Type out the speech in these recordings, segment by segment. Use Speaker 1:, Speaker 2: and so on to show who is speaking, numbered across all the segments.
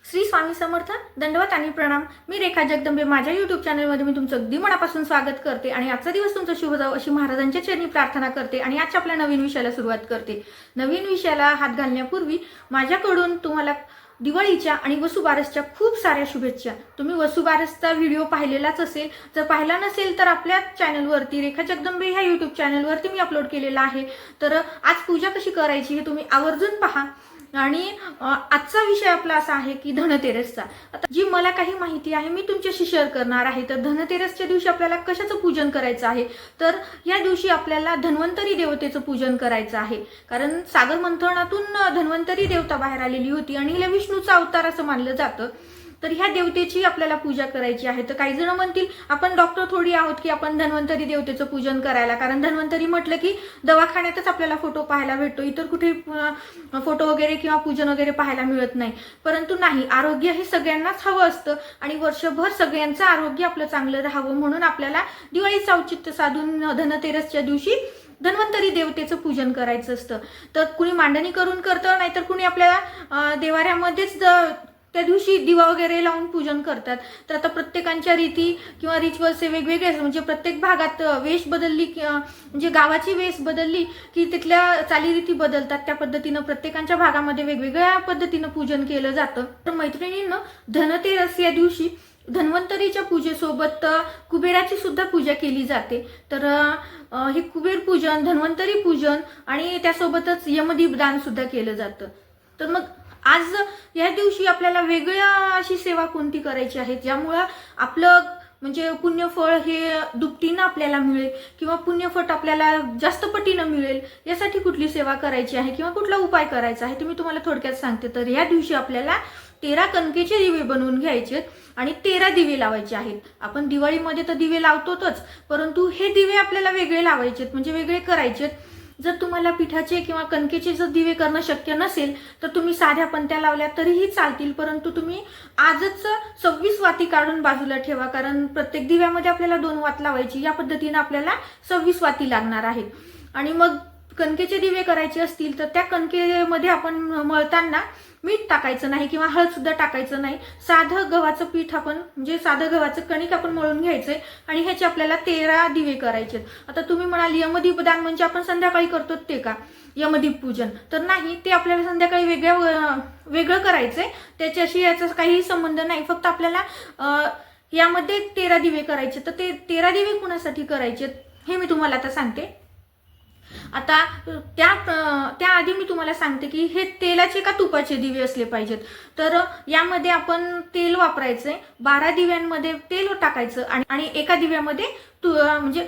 Speaker 1: श्री स्वामी समर्थ. दंडवत आणि प्रणाम. मी रेखा जगदंबे. माझ्या यूट्यूब चॅनलमध्ये मी तुमचं अगदी मनापासून स्वागत करते आणि आजचा दिवस तुमचा शुभ जावो अशी महाराजांच्या चरणी प्रार्थना करते आणि आजच्या आपल्या नवीन विषयाला सुरुवात करते. नवीन विषयाला हात घालण्यापूर्वी माझ्याकडून तुम्हाला दिवाळीच्या आणि वसुबारसच्या खूप साऱ्या शुभेच्छा. तुम्ही वसुबारसचा व्हिडिओ पाहिलेलाच असेल. जर पाहिला नसेल तर आपल्या चॅनलवरती रेखा जगदंबे ह्या यूट्यूब चॅनलवरती मी अपलोड केलेला आहे. तर आज पूजा कशी करायची हे तुम्ही आवर्जून पहा. आणि आजचा विषय आपला असा आहे की धनतेरसचा. आता जी मला काही माहिती आहे मी तुमच्याशी शेअर करणार आहे. तर धनतेरसच्या दिवशी आपल्याला कशाचं पूजन करायचं आहे, तर या दिवशी आपल्याला धन्वंतरी देवतेचं पूजन करायचं आहे. कारण सागर मंथनातून धन्वंतरी देवता बाहेर आलेली होती आणि हिला विष्णूचा अवतार असं मानलं जातं. तर ह्या देवतेची आपल्याला पूजा करायची आहे. तर काही जण म्हणतील आपण डॉक्टर थोडी आहोत की आपण धन्वंतरी देवतेचं पूजन करायला, कारण धन्वंतरी म्हटलं की दवाखान्यातच आपल्याला फोटो पाहायला भेटतो, इतर कुठे फोटो वगैरे किंवा पूजन वगैरे पाहायला मिळत नाही. परंतु नाही, आरोग्य हे सगळ्यांनाच हवं असतं आणि वर्षभर सगळ्यांचं आरोग्य आपलं चांगलं राहावं म्हणून आपल्याला दिवाळीचं औचित्य साधून धनतेरसच्या दिवशी धन्वंतरी देवतेचं पूजन करायचं असतं. तर कुणी मांडणी करून करतं, नाहीतर कुणी आपल्या देवाऱ्यामध्येच त्या दिवशी दिवा वगैरे लावून पूजन करतात. तर आता प्रत्येकांच्या रीती किंवा रिच्युअल्स वेगवेगळे, म्हणजे प्रत्येक भागात वेश बदलली म्हणजे गावाची वेश बदलली की तिथल्या चालीरीती बदलतात. त्या पद्धतीनं प्रत्येकांच्या भागामध्ये वेगवेगळ्या पद्धतीनं पूजन केलं जातं. तर मैत्रिणींनो, धनतेरस या दिवशी धन्वंतरीच्या पूजेसोबत कुबेराची सुद्धा पूजा केली जाते. तर हे कुबेर पूजन, धन्वंतरी पूजन आणि त्यासोबतच यमदीपदान सुद्धा केलं जातं. तर मग आज या दिवशी आपल्याला वेगळ्या अशी सेवा कोणती करायची आहे ज्यामुळं आपलं म्हणजे पुण्यफळ हे दुपटीनं आपल्याला मिळेल किंवा पुण्यफळ आपल्याला जास्त पटीनं मिळेल, यासाठी कुठली सेवा करायची आहे किंवा कुठला उपाय करायचा आहे ते मी तुम्हाला थोडक्यात सांगते. तर या दिवशी आपल्याला 13 कणकेचे दिवे बनवून घ्यायचे आणि 13 दिवे लावायचे आहेत. आपण दिवाळीमध्ये तर दिवे लावतोच, परंतु हे दिवे आपल्याला वेगळे लावायचे, म्हणजे वेगळे करायचे. जर तुम्हाला पिठाचे किंवा कणकेचे जर दिवे करणं शक्य नसेल तर तुम्ही साध्या पंत्या लावल्या तरीही चालतील, परंतु तुम्ही आजच 26 वाती काढून बाजूला ठेवा, कारण प्रत्येक दिव्यामध्ये आपल्याला 2 वात लावायची. या पद्धतीने आपल्याला 26 वाती लागणार आहेत. आणि मग कणकेचे दिवे करायचे असतील तर त्या कणकेमध्ये आपण मळताना मीठ टाकायचं नाही किंवा हळद सुद्धा टाकायचं नाही. साधं गव्हाचं पीठ आपण म्हणजे साधं गव्हाचं कणिक आपण मळून घ्यायचंय आणि ह्याचे आपल्याला 13 दिवे करायचे. आता तुम्ही म्हणाल यमदीपदान म्हणजे आपण संध्याकाळी करतो ते का, यमदीप पूजन? तर नाही, ते आपल्याला संध्याकाळी वेगळं करायचंय. त्याच्याशी याचा काही संबंध नाही. फक्त आपल्याला यामध्ये 13 दिवे करायचे. तर ते 13 दिवे कुणासाठी करायचे हे मी तुम्हाला आता सांगते. आता त्याआधी मी तुम्हाला सांगते की हे तेलाचे का तुपाचे दिवे असले पाहिजेत. तर यामध्ये आपण तेल वापरायचंय. 12 दिव्यांमध्ये तेल टाकायचं आणि एका दिव्यामध्ये म्हणजे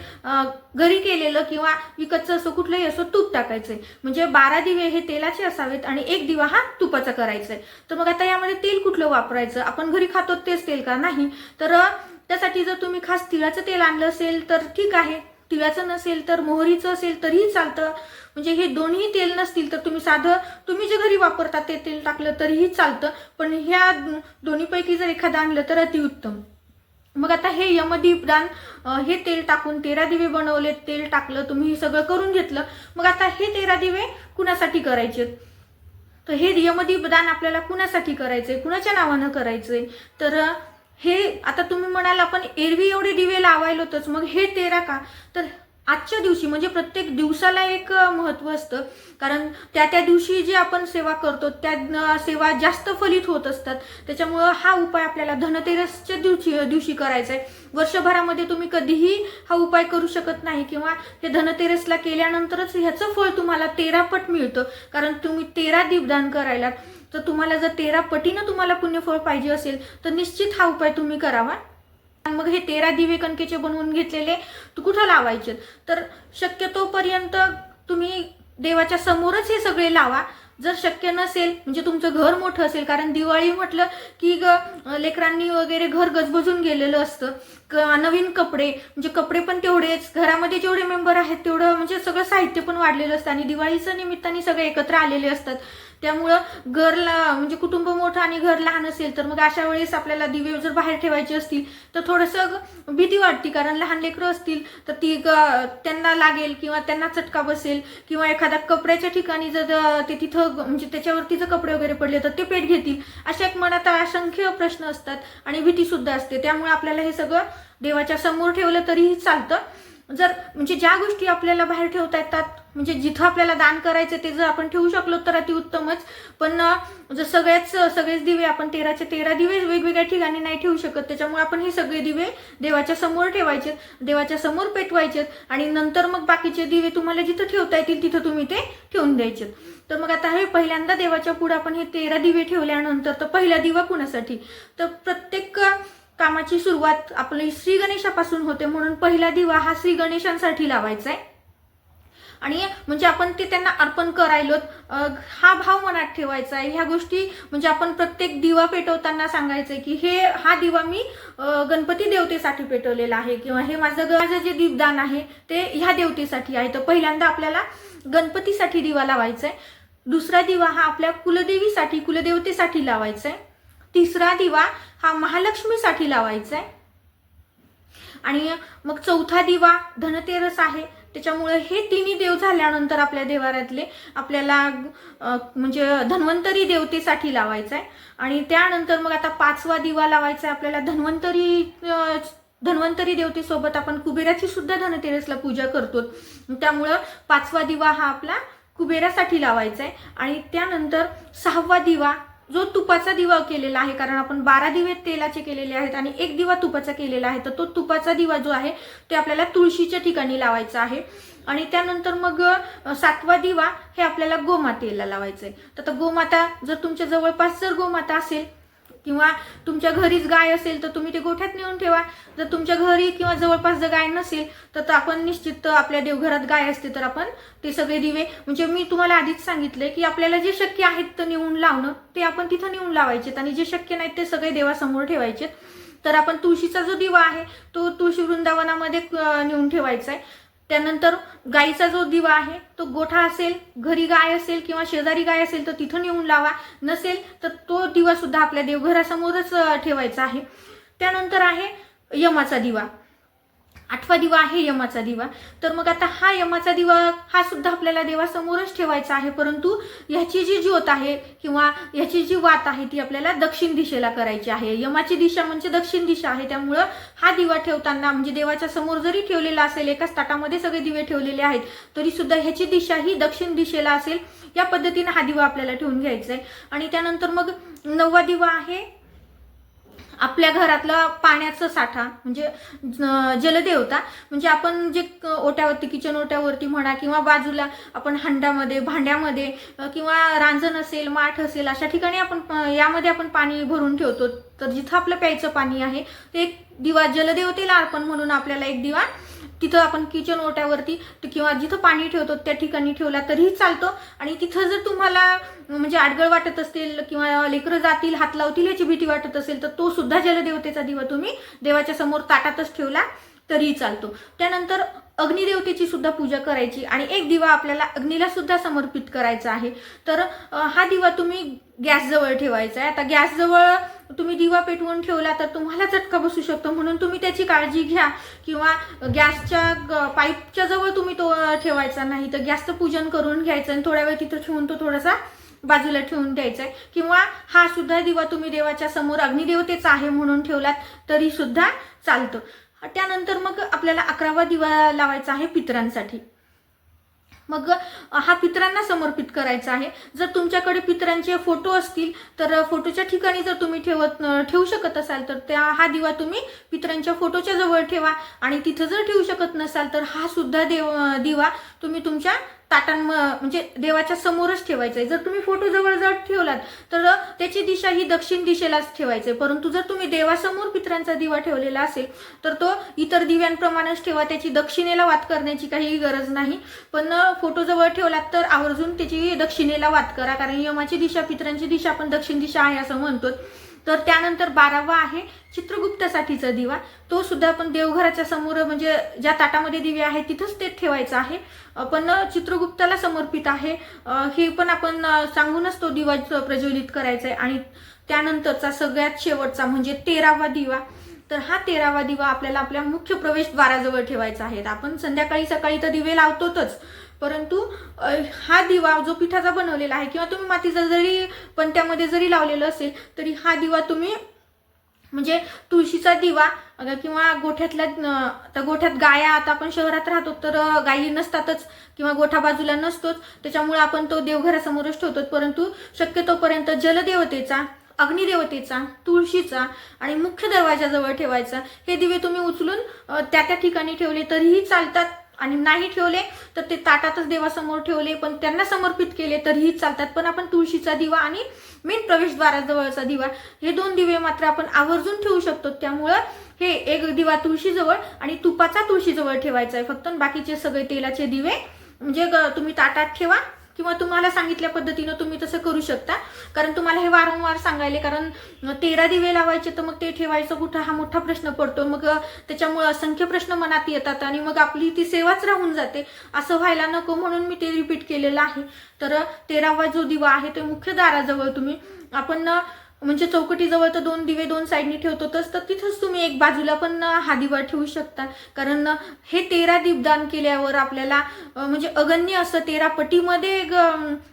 Speaker 1: घरी केलेलं किंवा विकतचं असं कुठलंही असं तूप टाकायचंय. म्हणजे 12 दिवे हे तेलाचे असावेत आणि एक दिवा हा तुपाचा करायचा आहे. तर मग आता यामध्ये तेल कुठलं वापरायचं? आपण घरी खातो तेच तेल का? नाही. तर त्यासाठी जर तुम्ही खास तिळाचं तेल आणलं असेल तर ठीक आहे, तिळाचं नसेल तर मोहरीचं असेल तरीही चालतं. म्हणजे हे दोन्ही तेल नसतील तर तुम्ही साधं तुम्ही जे घरी वापरता ते तेल टाकलं तरीही चालतं, पण ह्या दोन्हीपैकी जर एखादं आणलं तर अतिउत्तम. मग आता हे यमदीपदान हे तेल टाकून 13 दिवे बनवले, तेल टाकलं, तुम्ही सगळं करून घेतलं. मग आता हे 13 दिवे कुणासाठी करायचे? तर हे यमदीपदान आपल्याला कुणासाठी करायचंय, कुणाच्या नावानं करायचंय? तर हे आता तुम्ही म्हणाल आपण एरवी एवढे दिवे लावायलोतच, मग हे 13 का? तर आजच्या दिवशी म्हणजे प्रत्येक दिवसाला एक महत्व असतं, कारण त्या दिवशी जे आपण सेवा करतो त्या सेवा जास्त फलित होत असतात. त्याच्यामुळं हा उपाय आपल्याला धनतेरसच्या दिवशी करायचा आहे. वर्षभरामध्ये तुम्ही कधीही हा उपाय करू शकत नाही किंवा हे धनतेरसला केल्यानंतरच ह्याचं फळ तुम्हाला 13 पट मिळतं. कारण तुम्ही 13 दीपदान करायला, तर तुम्हाला जर 13 पटीनं तुम्हाला पुण्यफळ पाहिजे असेल तर निश्चित हा उपाय तुम्ही करावा. मग हे 13 दिवे कणकेचे बनवून घेतलेले कुठं लावायचे? तर शक्यतोपर्यंत तुम्ही देवाच्या समोरच हे सगळे लावा. जर शक्य नसेल म्हणजे तुमचं घर मोठं असेल, कारण दिवाळी म्हटलं की लेकरांनी वगैरे घर गजबजून गेलेलं असतं. नवीन कपडे म्हणजे कपडे पण तेवढेच, घरामध्ये जेवढे मेंबर आहेत तेवढं म्हणजे सगळं साहित्य पण वाढलेलं असतं आणि दिवाळीच्या निमित्ताने सगळे एकत्र आलेले असतात. त्यामुळं म्हणजे कुटुंब मोठं आणि घर लहान असेल तर मग अशा वेळेस आपल्याला दिवे जर बाहेर ठेवायचे असतील तर थोडंसं भीती वाटते, कारण लहान लेकरं असतील तर त्यांना लागेल किंवा त्यांना चटका बसेल किंवा एखाद्या कपड्याच्या ठिकाणी जर ते तिथं म्हणजे त्याच्यावरती जर कपडे वगैरे पडले तर ते पेट घेतील, अशा एक मनात असंख्य प्रश्न असतात आणि भीती सुद्धा असते. त्यामुळे आपल्याला हे सगळं देवाच्या समोर ठेवलं तरीही चालतं. जर म्हणजे ज्या गोष्टी आपल्याला बाहेर ठेवता येतात, म्हणजे जिथं आपल्याला दान करायचं ते जर आपण ठेवू शकलो तर अतिउत्तमच. पण जर सगळेच दिवे आपण 13चे 13 दिवे वेगवेगळ्या ठिकाणी नाही ठेवू शकत, त्याच्यामुळे आपण हे सगळे दिवे देवाच्या समोर ठेवायचे, देवाच्या समोर पेटवायचे आणि नंतर मग बाकीचे दिवे तुम्हाला जिथं ठेवता येतील तिथं तुम्ही ते ठेवून द्यायचे. तर मग आता हे पहिल्यांदा देवाच्या पुढे आपण हे 13 दिवे ठेवल्यानंतर तर पहिला दिवा कुणासाठी, तर प्रत्येक कामाची सुरुवात आपली श्री गणेशापासून होते, म्हणून पहिला दिवा हा श्री गणेशांसाठी लावायचा आहे. आणि म्हणजे आपण ते त्यांना अर्पण करायलो, हा भाव मनात ठेवायचा आहे. ह्या गोष्टी म्हणजे आपण प्रत्येक दिवा पेटवताना सांगायचंय की हा दिवा मी गणपती देवतेसाठी पेटवलेला आहे किंवा हे माझं जे दीपदान आहे ते ह्या देवतेसाठी आहे. तर पहिल्यांदा आपल्याला गणपतीसाठी दिवा लावायचा आहे. दुसरा दिवा हा आपल्या कुलदेवीसाठी कुलदेवतेसाठी लावायचा आहे. तिसरा दिवा हा महालक्ष्मीसाठी लावायचा आहे. आणि मग चौथा दिवा धनतेरस आहे, त्याच्यामुळे हे तिन्ही देव झाल्यानंतर आपल्या देवाऱ्यातले आपल्याला म्हणजे धन्वंतरी देवतेसाठी लावायचा आहे. आणि त्यानंतर मग आता पाचवा दिवा लावायचा आहे आपल्याला धन्वंतरी देवतेसोबत आपण कुबेराची सुद्धा धनतेरसला पूजा करतो, त्यामुळं पाचवा दिवा हा आपला कुबेरासाठी लावायचा आहे. आणि त्यानंतर सहावा दिवा जो तुपाचा दिवा केलेला आहे, कारण आपण 12 दिवे तेलाचे केलेले आहेत आणि एक दिवा तुपाचा केलेला आहे, तर तो तुपाचा दिवा जो आहे ते आपल्याला तुळशीच्या ठिकाणी लावायचा आहे. आणि त्यानंतर मग सातवा दिवा हे आपल्याला गोमातेला लावायचं आहे. तर गोमाता जर तुमच्या जवळपास जर गोमाता असेल किंवा तुमच्या घरीच गाय असेल तर तुम्ही ते गोठ्यात नेऊन ठेवा. जर तुमच्या घरी किंवा जवळपास जर गाय नसेल तर आपण निश्चित आपल्या देवघरात गाय असते तर आपण ते सगळे दिवे म्हणजे मी तुम्हाला आधीच सांगितले की आपल्याला जे शक्य आहेत तर नेऊन लावणं ते आपण तिथं नेऊन लावायचे आणि जे शक्य नाहीत ते सगळे देवासमोर ठेवायचे. तर आपण तुळशीचा जो दिवा आहे तो तुळशी वृंदावनामध्ये नेऊन ठेवायचा आहे. त्यानंतर गाईचा जो दिवा आहे तो गोठा असेल, घरी गाय असेल किंवा शेजारी गाय असेल तर तिथं नेऊन लावा, नसेल तर तो दिवा सुद्धा आपल्या देवघरासमोरच ठेवायचा आहे. त्यानंतर आहे यमाचा दिवा, 8वा दिवा आहे यमाचा दिवा. तर मग आता हा यमाचा दिवा हा सुद्धा आपल्याला देवासमोरच ठेवायचा आहे, परंतु ह्याची जी ज्योत आहे किंवा ह्याची जी वात आहे ती आपल्याला दक्षिण दिशेला करायची आहे. यमाची दिशा म्हणजे दक्षिण दिशा आहे, त्यामुळं हा दिवा ठेवताना म्हणजे देवाच्या समोर जरी ठेवलेला असेल, एकाच ताटामध्ये सगळे दिवे ठेवलेले आहेत तरी सुद्धा ह्याची दिशा ही दक्षिण दिशेला असेल, या पद्धतीने हा दिवा आपल्याला ठेवून घ्यायचा आहे. आणि त्यानंतर मग 9वा दिवा आहे आपल्या घरातला पाण्याचा साठा म्हणजे जलदेवता. म्हणजे आपण जे ओट्यावरती किचन ओट्यावरती म्हणा किंवा बाजूला आपण हंडामध्ये भांड्यामध्ये किंवा रांजण असेल माठ असेल अशा ठिकाणी आपण यामध्ये आपण पाणी भरून ठेवतो. तर जिथं आपलं प्यायचं पाणी आहे ते एक दिवा जलदेवतेला अर्पण म्हणून आपल्याला एक दिवा तिथं आपण किचन ओट्यावरती किंवा जिथं पाणी ठेवतो त्या ठिकाणी ठेवला तरीही चालतो. आणि तिथं जर तुम्हाला म्हणजे अडगळ वाटत असेल किंवा लेकरं जातील हात लावतील याची भीती वाटत असेल तर तो सुद्धा जलदेवतेचा दिवा तुम्ही देवाच्या समोर ताटातच ठेवला तरीही चालतो. त्यानंतर अग्निदेवतेची सुद्धा पूजा करायची आणि एक दिवा आपल्याला अग्नीला सुद्धा समर्पित करायचा आहे. तर हा दिवा तुम्ही गॅसजवळ ठेवायचा आहे. आता गॅसजवळ तुम्ही दिवा पेटवून ठेवला तर तुम्हाला चटका बसू शकतो, म्हणून तुम्ही त्याची काळजी घ्या. किंवा गॅसच्या पाईपच्या जवळ तुम्ही तो ठेवायचा नाही, तर गॅसचं पूजन करून घ्यायचं आणि थोड्या वेळ तिथं ठेवून तो थोडासा बाजूला ठेवून द्यायचा आहे. किंवा हा सुद्धा दिवा तुम्ही देवाच्या समोर अग्निदेवतेचा आहे म्हणून ठेवलात तरी सुद्धा चालतं. त्यानंतर मग आपल्याला 11वा दिवा लावायचा आहे पितरांसाठी. मग हा पितरांना समर्पित करायचा आहे. जर तुमच्याकडे पितरांचे फोटो असतील तर फोटोच्या ठिकाणी जर तुम्ही ठेवू शकत असाल तर हा दिवा तुम्ही पितरांच्या फोटोच्या जवळ ठेवा. आणि तिथं जर ठेवू शकत नसाल तर हा सुद्धा दिवा तुम्ही तुमच्या म्हणजे देवाच्या समोरच ठेवायचा आहे. जर तुम्ही फोटो जवळ जर ठेवलात तर त्याची दिशा ही दक्षिण दिशेलाच ठेवायची आहे, परंतु जर तुम्ही देवासमोर पितरांचा दिवा ठेवलेला असेल तर तो इतर दिव्यांप्रमाणेच ठेवा, त्याची दक्षिणेला वात करण्याची काही गरज नाही. पण फोटो जवळ ठेवलात तर आवर्जून त्याची दक्षिणेला वात करा, कारण यमाची दिशा पितरांची दिशा पण दक्षिण दिशा आहे असं म्हणतो. तर त्यानंतर 12वा आहे चित्रगुप्तासाठीचा दिवा. तो सुद्धा आपण देवघराच्या समोर म्हणजे ज्या ताटामध्ये दिवे आहे तिथंच ते ठेवायचं आहे, पण चित्रगुप्ताला समर्पित आहे हे पण आपण सांगूनच तो दिवा प्रज्वलित करायचा आहे. आणि त्यानंतरचा सगळ्यात शेवटचा म्हणजे 13वा दिवा. तर हा 13वा दिवा आपल्याला आपल्या मुख्य प्रवेशद्वाराजवळ ठेवायचा आहे. आपण संध्याकाळी सकाळी तर दिवे लावतोच, परंतु हा दिवा जो पिठाचा बनवलेला आहे किंवा तुम्ही मातीचा जरी पण त्यामध्ये जरी लावलेला असेल तरी हा दिवा तुम्ही म्हणजे तुळशीचा दिवा किंवा गोठ्यातल्या, आता गोठ्यात गाया, आता आपण शहरात राहतो तर गायी नसतातच किंवा गोठा बाजूला नसतोच, त्याच्यामुळे आपण तो देवघरासमोरच ठेवतो. परंतु शक्यतोपर्यंत जलदेवतेचा, अग्निदेवतेचा, तुळशीचा आणि मुख्य दरवाजाजवळ ठेवायचा. हे दिवे तुम्ही उचलून त्या ठिकाणी ठेवले तरीही चालतात, आणि नाही ठेवले तर ते ताटातच देवासमोर ठेवले पण त्यांना समर्पित केले तरीही चालतात. पण आपण तुळशीचा दिवा आणि मेन प्रवेशद्वाराजवळचा दिवा हे 2 दिवे मात्र आपण आवर्जून ठेवू शकतो. त्यामुळं हे एक दिवा तुळशीजवळ आणि तुपाचा तुळशीजवळ ठेवायचा आहे फक्त. बाकीचे सगळे तेलाचे दिवे म्हणजे तुम्ही ताटात ठेवा किंवा तुम्हाला सांगितल्या पद्धतीनं तुम्ही तसं करू शकता. कारण तुम्हाला हे वारंवार सांगायले, कारण 13 दिवे लावायचे तर मग ते ठेवायचं कुठं हा मोठा प्रश्न पडतो. मग त्याच्यामुळे असंख्य प्रश्न मनात येतात आणि मग आपली ती सेवाच राहून जाते. असं व्हायला नको म्हणून मी ते रिपीट केलेलं आहे. तर 13वा जो दिवा आहे ते मुख्य दाराजवळ तुम्ही, आपण म्हणजे चौकटीजवळ तर 2 दिवे 2 साईडनी ठेवतोच, तर तिथंच तुम्ही एक बाजूला पण हा दिवा ठेवू शकता. कारण हे 13 दीपदान केल्यावर आपल्याला म्हणजे अगण्य असं 13 पटीमध्ये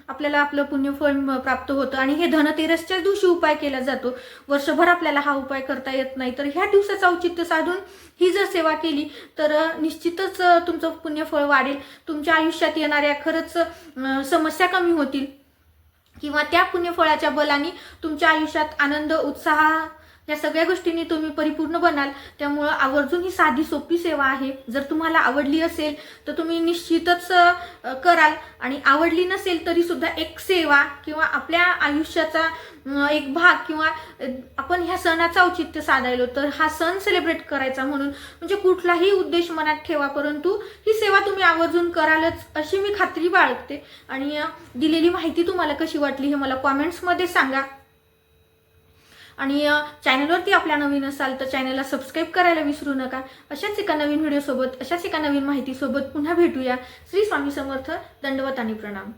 Speaker 1: आपल्याला आपलं पुण्यफळ प्राप्त होतं. आणि हे धनतेरसच्या दिवशी उपाय केला जातो, वर्षभर आपल्याला हा उपाय करता येत नाही. तर ह्या दिवसाचं औचित्य साधून ही जर सेवा केली तर निश्चितच तुमचं पुण्यफळ वाढेल, तुमच्या आयुष्यात येणाऱ्या खरंच समस्या कमी होतील किंवा त्या पुण्यफळाच्या बलाने तुमच्या आयुष्यात आनंद, उत्साह या सगळ्या गोष्टींनी तुम्ही परिपूर्ण बनाल. त्यामुळं आवर्जून ही साधी सोपी सेवा आहे. जर तुम्हाला आवडली असेल तर तुम्ही निश्चितच कराल, आणि आवडली नसेल तरी सुद्धा एक सेवा किंवा आपल्या आयुष्याचा एक भाग किंवा आपण ह्या सणाचा औचित्य साधायलो तर हा सण सेलिब्रेट करायचा म्हणून म्हणजे कुठलाही उद्देश मनात ठेवा, परंतु ही सेवा तुम्ही आवर्जून करालच अशी मी खात्री बाळगते. आणि दिलेली माहिती तुम्हाला कशी वाटली हे मला कॉमेंट्समध्ये सांगा. आणि चॅनलवरती आपल्या नवीन असाल तर चॅनलला सबस्क्राईब करायला विसरू नका. अशाच एका नवीन व्हिडिओसोबत, अशाच एका नवीन माहितीसोबत पुन्हा भेटूया. श्री स्वामी समर्थ. दंडवत आणि प्रणाम.